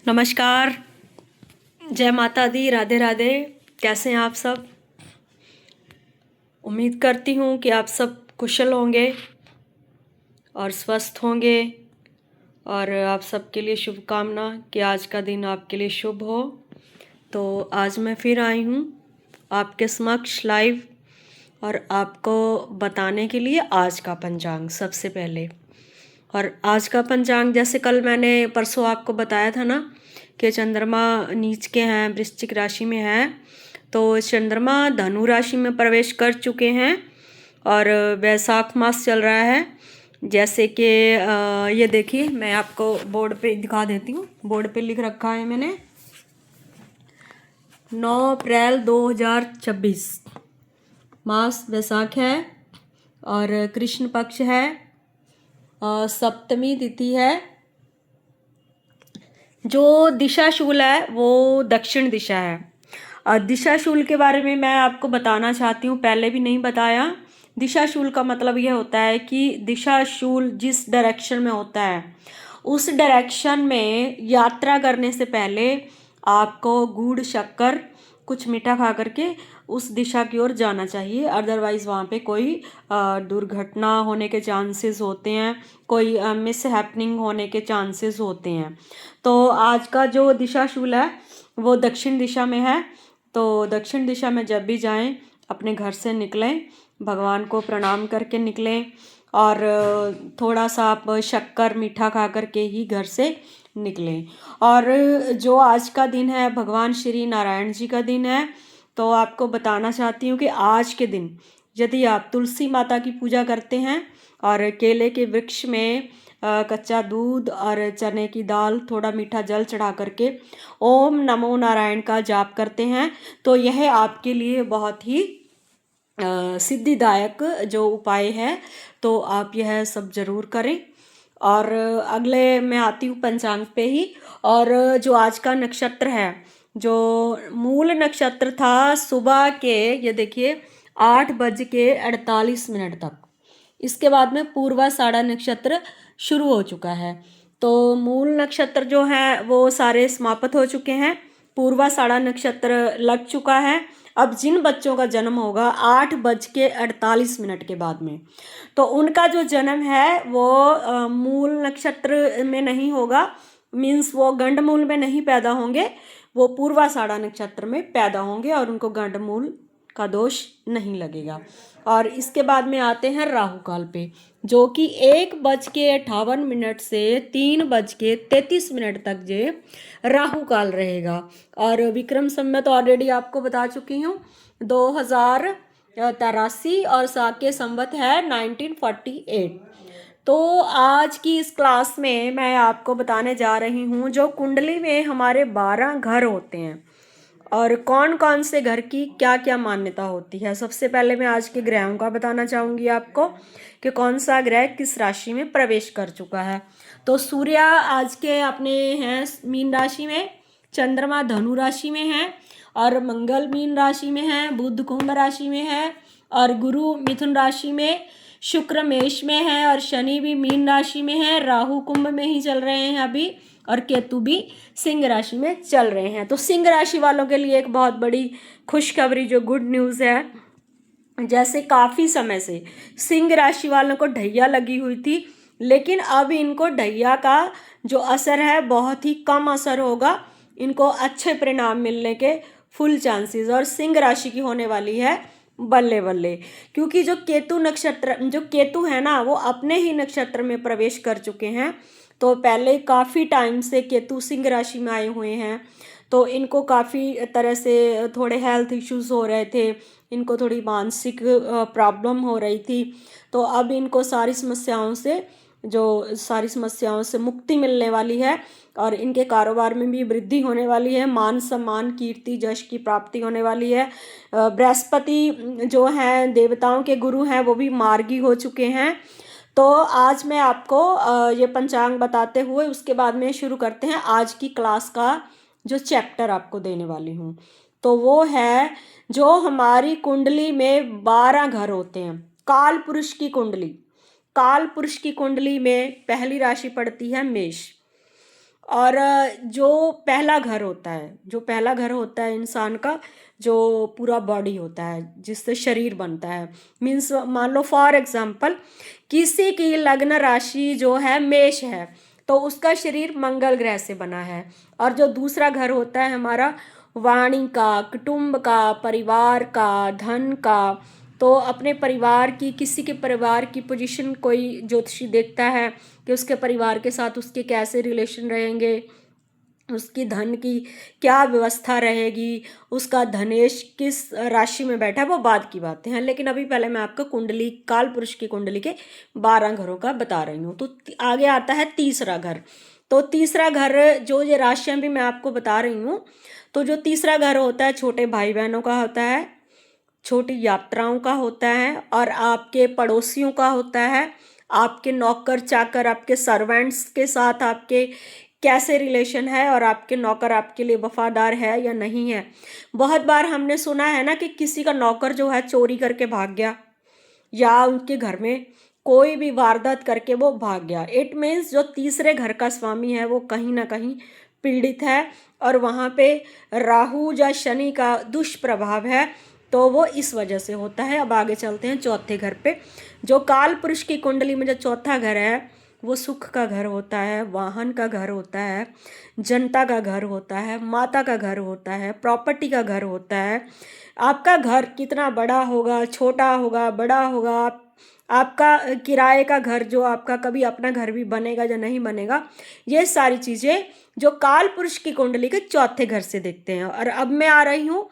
नमस्कार, जय माता दी, राधे राधे। कैसे हैं आप सब? उम्मीद करती हूँ कि आप सब कुशल होंगे और स्वस्थ होंगे। और आप सबके लिए शुभकामना कि आज का दिन आपके लिए शुभ हो। तो आज मैं फिर आई हूँ आपके समक्ष लाइव और आपको बताने के लिए आज का पंचांग सबसे पहले। और आज का पंचांग जैसे कल मैंने परसों आपको बताया था ना कि चंद्रमा नीच के हैं, वृश्चिक राशि में है। तो चंद्रमा धनु राशि में प्रवेश कर चुके हैं और वैशाख मास चल रहा है। जैसे कि ये देखिए, मैं आपको बोर्ड पे दिखा देती हूँ। बोर्ड पे लिख रखा है मैंने 9 अप्रैल 2026 मास वैशाख है और कृष्ण पक्ष है। सप्तमी तिथि है। जो दिशाशूल है वो दक्षिण दिशा है। दिशाशूल के बारे में मैं आपको बताना चाहती हूँ, पहले भी नहीं बताया। दिशाशूल का मतलब यह होता है कि दिशाशूल जिस डायरेक्शन में होता है उस डायरेक्शन में यात्रा करने से पहले आपको गुड़ शक्कर कुछ मीठा खा करके उस दिशा की ओर जाना चाहिए। अदरवाइज़ वहाँ पे कोई दुर्घटना होने के चांसेस होते हैं, कोई मिस हैपनिंग होने के चांसेस होते हैं। तो आज का जो दिशाशूल है वो दक्षिण दिशा में है। तो दक्षिण दिशा में जब भी जाएं अपने घर से निकलें, भगवान को प्रणाम करके निकलें और थोड़ा सा आप शक्कर मीठा खा करके ही घर से निकलें। और जो आज का दिन है भगवान श्री नारायण जी का दिन है। तो आपको बताना चाहती हूँ कि आज के दिन यदि आप तुलसी माता की पूजा करते हैं और केले के वृक्ष में कच्चा दूध और चने की दाल, थोड़ा मीठा जल चढ़ा करके ओम नमो नारायण का जाप करते हैं तो यह आपके लिए बहुत ही सिद्धिदायक जो उपाय है। तो आप यह सब जरूर करें। और अगले मैं आती हूँ पंचांग पे ही। और जो आज का नक्षत्र है, जो मूल नक्षत्र था सुबह के, ये देखिए 8:48 तक। इसके बाद में पूर्वाषाढ़ा नक्षत्र शुरू हो चुका है। तो मूल नक्षत्र जो है वो सारे समाप्त हो चुके हैं, पूर्वाषाढ़ा नक्षत्र लग चुका है। अब जिन बच्चों का जन्म होगा 8:48 के बाद में, तो उनका जो जन्म है वो मूल नक्षत्र में नहीं होगा। मीन्स वो गंडमूल में नहीं पैदा होंगे, वो पूर्वाषाढ़ा नक्षत्र में पैदा होंगे और उनको गंडमूल का दोष नहीं लगेगा। और इसके बाद में आते हैं राहु काल पे, जो कि 1:58 से 3:33 तक जे राहु काल रहेगा। और विक्रम संवत ऑलरेडी आपको बता चुकी हूँ 2083 और साके संवत है 1948। तो आज की इस क्लास में मैं आपको बताने जा रही हूँ जो कुंडली में हमारे 12 घर होते हैं और कौन कौन से घर की क्या क्या मान्यता होती है। सबसे पहले मैं आज के ग्रहों का बताना चाहूँगी आपको कि कौन सा ग्रह किस राशि में प्रवेश कर चुका है। तो सूर्य आज के अपने हैं मीन राशि में, चंद्रमा धनु राशि में है और मंगल मीन राशि में है, बुध कुंभ राशि में है और गुरु मिथुन राशि में, शुक्र मेष में है और शनि भी मीन राशि में है, राहु कुंभ में ही चल रहे हैं अभी और केतु भी सिंह राशि में चल रहे हैं। तो सिंह राशि वालों के लिए एक बहुत बड़ी खुशखबरी जो गुड न्यूज़ है, जैसे काफ़ी समय से सिंह राशि वालों को ढैया लगी हुई थी, लेकिन अब इनको ढैया का जो असर है बहुत ही कम असर होगा। इनको अच्छे परिणाम मिलने के फुल चांसेस और सिंह राशि की होने वाली है बल्ले बल्ले। क्योंकि जो केतु नक्षत्र, जो केतु है ना, वो अपने ही नक्षत्र में प्रवेश कर चुके हैं। तो पहले काफ़ी टाइम से केतु सिंह राशि में आए हुए हैं, तो इनको काफ़ी तरह से थोड़े हेल्थ इश्यूज हो रहे थे, इनको थोड़ी मानसिक प्रॉब्लम हो रही थी। तो अब इनको सारी समस्याओं से मुक्ति मिलने वाली है और इनके कारोबार में भी वृद्धि होने वाली है, मान सम्मान कीर्ति यश की प्राप्ति होने वाली है। बृहस्पति जो हैं देवताओं के गुरु हैं वो भी मार्गी हो चुके हैं। तो आज मैं आपको ये पंचांग बताते हुए उसके बाद में शुरू करते हैं आज की क्लास का जो चैप्टर आपको देने वाली हूँ। तो वो है जो हमारी कुंडली में 12 घर होते हैं। काल पुरुष की कुंडली, काल पुरुष की कुंडली में पहली राशि पड़ती है मेष और जो पहला घर होता है, जो पहला घर होता है इंसान का, जो पूरा बॉडी होता है जिससे शरीर बनता है, मीन्स मान लो फॉर एग्जांपल किसी की लग्न राशि जो है मेष है तो उसका शरीर मंगल ग्रह से बना है। और जो दूसरा घर होता है हमारा वाणी का, कुटुंब का, परिवार का, धन का, तो अपने परिवार की, किसी के परिवार की पोजीशन कोई ज्योतिषी देखता है कि उसके परिवार के साथ उसके कैसे रिलेशन रहेंगे, उसकी धन की क्या व्यवस्था रहेगी, उसका धनेश किस राशि में बैठा है, वो बाद की बातें हैं। लेकिन अभी पहले मैं आपको कुंडली, काल पुरुष की कुंडली के 12 घरों का बता रही हूँ। तो आगे आता है तीसरा घर। तो तीसरा घर, जो ये राशियां भी मैं आपको बता रही हूँ, तो जो तीसरा घर होता है छोटे भाई बहनों का होता है, छोटी यात्राओं का होता है, और आपके पड़ोसियों का होता है, आपके नौकर चाकर, आपके सर्वेंट्स के साथ आपके कैसे रिलेशन है, और आपके नौकर आपके लिए वफादार है या नहीं है। बहुत बार हमने सुना है ना कि किसी का नौकर जो है चोरी करके भाग गया, या उनके घर में कोई भी वारदात करके वो भाग गया। इट मीन्स जो तीसरे घर का स्वामी है वो कहीं ना कहीं पीड़ित है, और वहाँ पे राहु या शनि का दुष्प्रभाव है, तो वो इस वजह से होता है। अब आगे चलते हैं चौथे घर पे। जो काल पुरुष की कुंडली में जो चौथा घर है वो सुख का घर होता है, वाहन का घर होता है, जनता का घर होता है, माता का घर होता है, प्रॉपर्टी का घर होता है। आपका घर कितना बड़ा होगा, छोटा होगा, बड़ा होगा, आपका किराए का घर, जो आपका कभी अपना घर भी बनेगा या नहीं बनेगा, ये सारी चीज़ें जो काल पुरुष की कुंडली के चौथे घर से देखते हैं। और अब मैं आ रही हूँ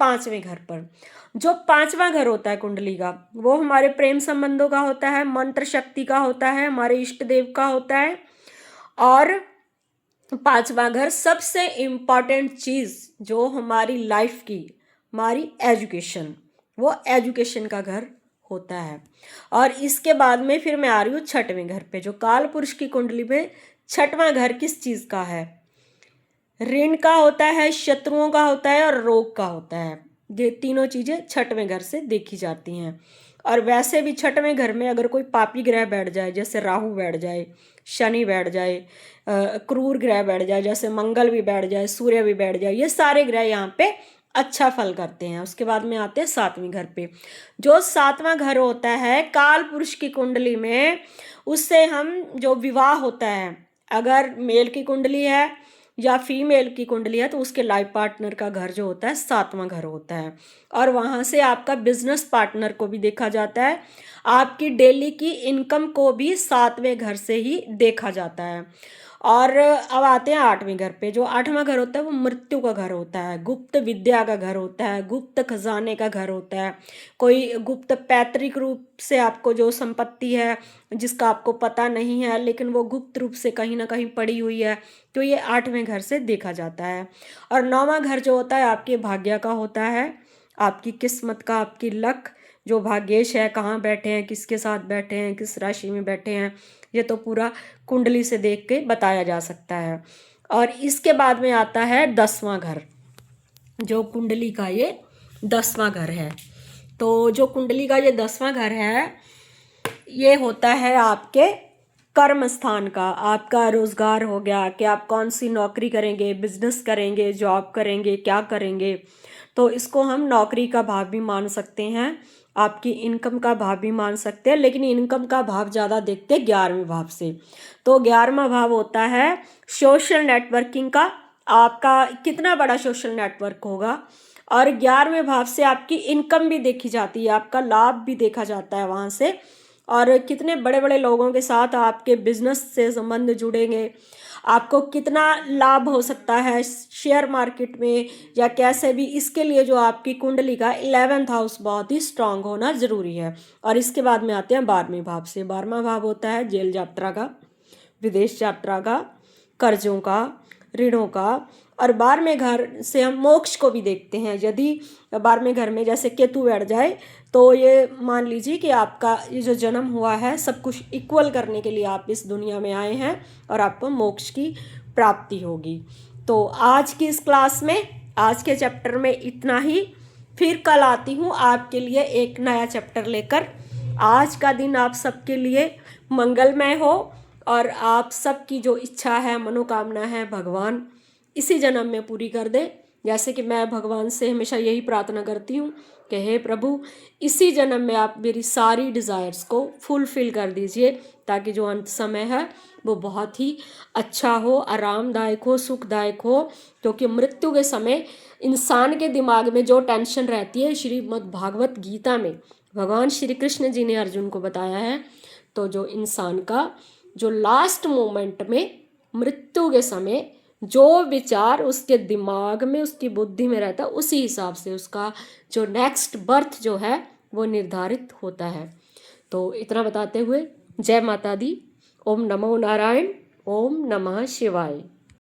पांचवें घर पर। जो पांचवा घर होता है कुंडली का, वो हमारे प्रेम संबंधों का होता है, मंत्र शक्ति का होता है, हमारे इष्ट देव का होता है। और पांचवा घर सबसे इम्पॉर्टेंट चीज जो हमारी लाइफ की, हमारी एजुकेशन, वो एजुकेशन का घर होता है। और इसके बाद में फिर मैं आ रही हूँ छठवें घर पे। जो काल पुरुष की कुंडली में छठवां घर किस चीज का है? ऋण का होता है, शत्रुओं का होता है, और रोग का होता है। ये तीनों चीजें छठवें घर से देखी जाती हैं। और वैसे भी छठवें घर में अगर कोई पापी ग्रह बैठ जाए, जैसे राहु बैठ जाए, शनि बैठ जाए, क्रूर ग्रह बैठ जाए, जैसे मंगल भी बैठ जाए, सूर्य भी बैठ जाए, ये सारे ग्रह यहाँ पे अच्छा फल करते हैं। उसके बाद में आते हैं सातवें घर पे। जो सातवां घर होता है काल पुरुष की कुंडली में, उससे हम जो विवाह होता है, अगर मेल की कुंडली है या फीमेल की कुंडली है, तो उसके लाइफ पार्टनर का घर जो होता है सातवां घर होता है। और वहाँ से आपका बिजनेस पार्टनर को भी देखा जाता है, आपकी डेली की इनकम को भी सातवें घर से ही देखा जाता है। और अब आते हैं आठवें घर पे। जो आठवां घर होता है वो मृत्यु का घर होता है, गुप्त विद्या का घर होता है, गुप्त खजाने का घर होता है। कोई गुप्त पैतृक रूप से आपको जो संपत्ति है जिसका आपको पता नहीं है, लेकिन वो गुप्त रूप से कहीं ना कहीं पड़ी हुई है, तो ये आठवें घर से देखा जाता है। और नौवां घर जो होता है आपके भाग्य का होता है, आपकी किस्मत का, आपकी लक, जो भाग्येश है, कहाँ बैठे हैं, किसके साथ बैठे हैं, किस राशि में बैठे हैं, ये तो पूरा कुंडली से देख के बताया जा सकता है। और इसके बाद में आता है 10वां घर। जो कुंडली का ये 10वां घर है, तो जो कुंडली का ये 10वां घर है, ये होता है आपके कर्म स्थान का। आपका रोजगार हो गया कि आप कौन सी नौकरी करेंगे, बिजनेस करेंगे, जॉब करेंगे, क्या करेंगे, तो इसको हम नौकरी का भाव भी मान सकते हैं, आपकी इनकम का भाव भी मान सकते हैं। लेकिन इनकम का भाव ज़्यादा देखते हैं 11वें भाव से। तो 11वां भाव होता है सोशल नेटवर्किंग का, आपका कितना बड़ा सोशल नेटवर्क होगा। और 11वें भाव से आपकी इनकम भी देखी जाती है, आपका लाभ भी देखा जाता है वहाँ से, और कितने बड़े बड़े लोगों के साथ आपके बिजनेस से संबंध जुड़ेंगे, आपको कितना लाभ हो सकता है शेयर मार्केट में या कैसे भी। इसके लिए जो आपकी कुंडली का 11th हाउस बहुत ही स्ट्रांग होना जरूरी है। और इसके बाद में आते हैं 12वें भाव से। 12वां भाव होता है जेल यात्रा का, विदेश यात्रा का, कर्जों का, ऋणों का। और 12वें घर से हम मोक्ष को भी देखते हैं। यदि 12वें घर में जैसे केतु बैठ जाए, तो ये मान लीजिए कि आपका ये जो जन्म हुआ है सब कुछ इक्वल करने के लिए आप इस दुनिया में आए हैं, और आपको मोक्ष की प्राप्ति होगी। तो आज की इस क्लास में, आज के चैप्टर में इतना ही। फिर कल आती हूँ आपके लिए एक नया चैप्टर लेकर। आज का दिन आप सबके लिए मंगलमय हो, और आप सबकी जो इच्छा है, मनोकामना है, भगवान इसी जन्म में पूरी कर दे। जैसे कि मैं भगवान से हमेशा यही प्रार्थना करती हूँ कि हे प्रभु, इसी जन्म में आप मेरी सारी डिज़ायर्स को फुलफ़िल कर दीजिए, ताकि जो अंत समय है वो बहुत ही अच्छा हो, आरामदायक हो, सुखदायक हो। क्योंकि मृत्यु के समय इंसान के दिमाग में जो टेंशन रहती है, श्रीमद् भागवत गीता में भगवान श्री कृष्ण जी ने अर्जुन को बताया है। तो जो इंसान का जो लास्ट मोमेंट में, मृत्यु के समय जो विचार उसके दिमाग में, उसकी बुद्धि में रहता है, उसी हिसाब से उसका जो नेक्स्ट बर्थ जो है वो निर्धारित होता है। तो इतना बताते हुए जय माता दी। ओम नमो नारायण, ओम नमः शिवाय।